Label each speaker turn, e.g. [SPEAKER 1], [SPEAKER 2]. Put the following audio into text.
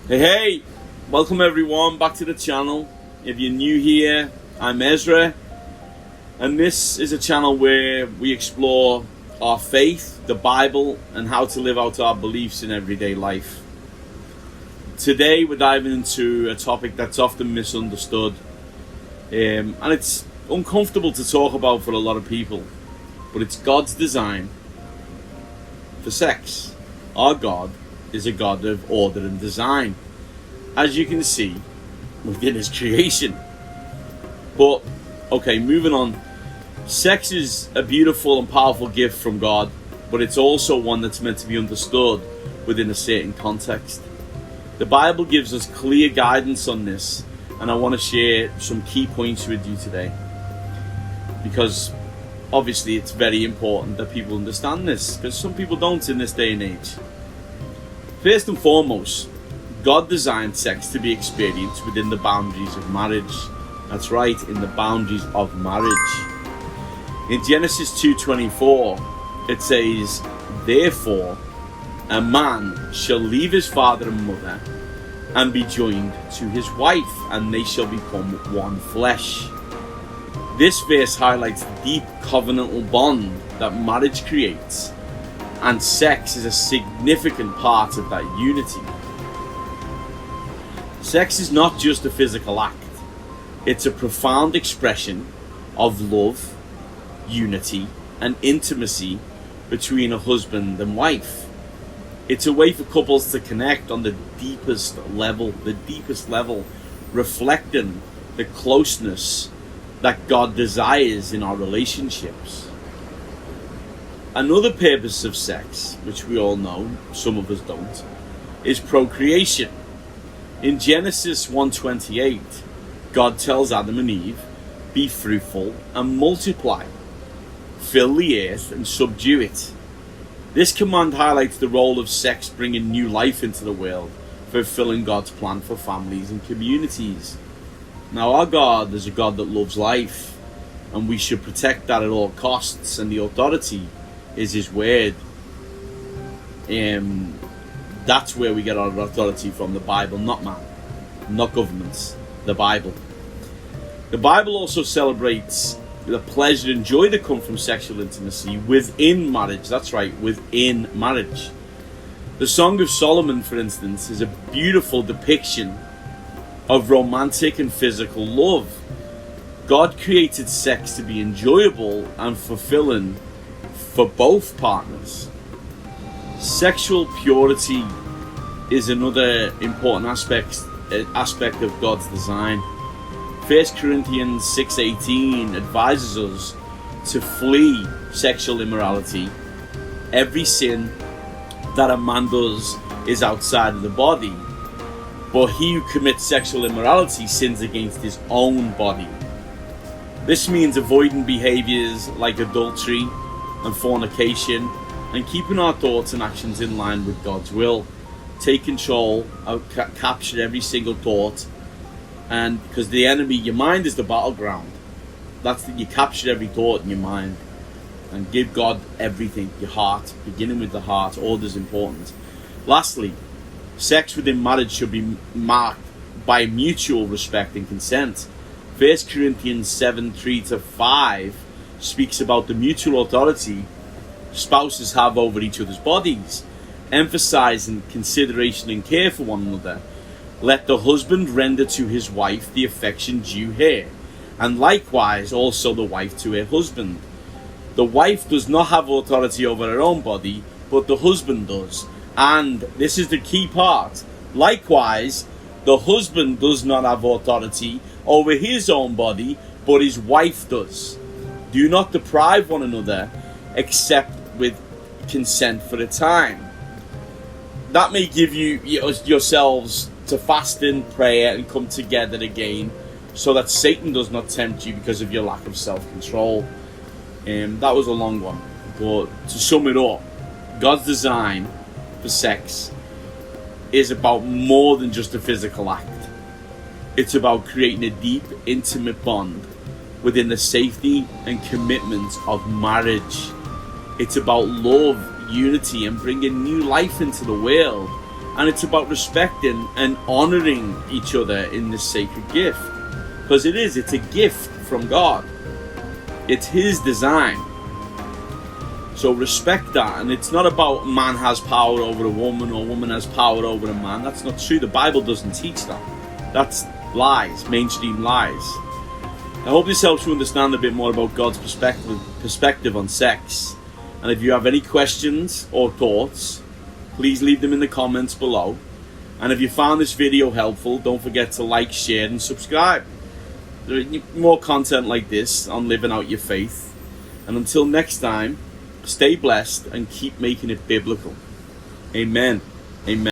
[SPEAKER 1] Hey, welcome everyone back to the channel. If you're new here, I'm Ezra, and this is a channel where we explore our faith, the Bible, and how to live out our beliefs in everyday life. Today we're diving into a topic that's often misunderstood, and it's uncomfortable to talk about for a lot of people, but it's God's design for sex. Our God is a God of order and design, as you can see within his creation. But okay, moving on. Sex is a beautiful and powerful gift from God, but it's also one that's meant to be understood within a certain context. The Bible gives us clear guidance on this, and I want to share some key points with you today, because obviously it's very important that people understand this, because some people don't in this day and age. First and foremost, God designed sex to be experienced within the boundaries of marriage. That's right, in the boundaries of marriage. In Genesis 2:24, it says, "Therefore, a man shall leave his father and mother and be joined to his wife, and they shall become one flesh." This verse highlights the deep covenantal bond that marriage creates, and sex is a significant part of that unity. Sex is not just a physical act, it's a profound expression of love, unity, and intimacy between a husband and wife. It's a way for couples to connect on the deepest level, reflecting the closeness that God desires in our relationships. Another purpose of sex, which we all know, some of us don't, is procreation. In Genesis 1:28, God tells Adam and Eve, "Be fruitful and multiply, fill the earth and subdue it." This command highlights the role of sex bringing new life into the world, fulfilling God's plan for families and communities. Now, our God is a God that loves life, and we should protect that at all costs, and the authority is his word. That's where we get our authority from, the Bible, not man, not governments, the Bible. The Bible also celebrates the pleasure and joy that come from sexual intimacy within marriage. That's right, within marriage. The Song of Solomon, for instance, is a beautiful depiction of romantic and physical love. God created sex to be enjoyable and fulfilling for both partners. Sexual purity is another important aspect of God's design. 1 Corinthians 6:18 advises us to flee sexual immorality. Every sin that a man does is outside of the body, but he who commits sexual immorality sins against his own body. This means avoiding behaviors like adultery and fornication, and keeping our thoughts and actions in line with God's will. Take control, capture every single thought, and because the enemy, your mind, is the battleground. You capture every thought in your mind, and give God everything. Your heart, beginning with the heart, order is important. Lastly, sex within marriage should be marked by mutual respect and consent. 1 Corinthians 7:3-5 speaks about the mutual authority spouses have over each other's bodies, emphasizing consideration and care for one another. Let the husband render to his wife the affection due her, and likewise also the wife to her husband. The wife does not have authority over her own body, but the husband does. And this is the key part. Likewise, the husband does not have authority over his own body, but his wife does. Do not deprive one another, except with consent for a time. That may give you yourselves to fasting, prayer, and come together again, so that Satan does not tempt you because of your lack of self-control. That was a long one, but to sum it up, God's design for sex is about more than just a physical act. It's about creating a deep, intimate bond within the safety and commitment of marriage. It's about love, unity, and bringing new life into the world. And it's about respecting and honoring each other in this sacred gift. Because it's a gift from God. It's His design. So respect that. And it's not about man has power over a woman or woman has power over a man. That's not true. The Bible doesn't teach that. That's lies, mainstream lies. I hope this helps you understand a bit more about God's perspective on sex. And if you have any questions or thoughts, please leave them in the comments below. And if you found this video helpful, don't forget to like, share and subscribe. There is more content like this on living out your faith. And until next time, stay blessed and keep making it biblical. Amen. Amen.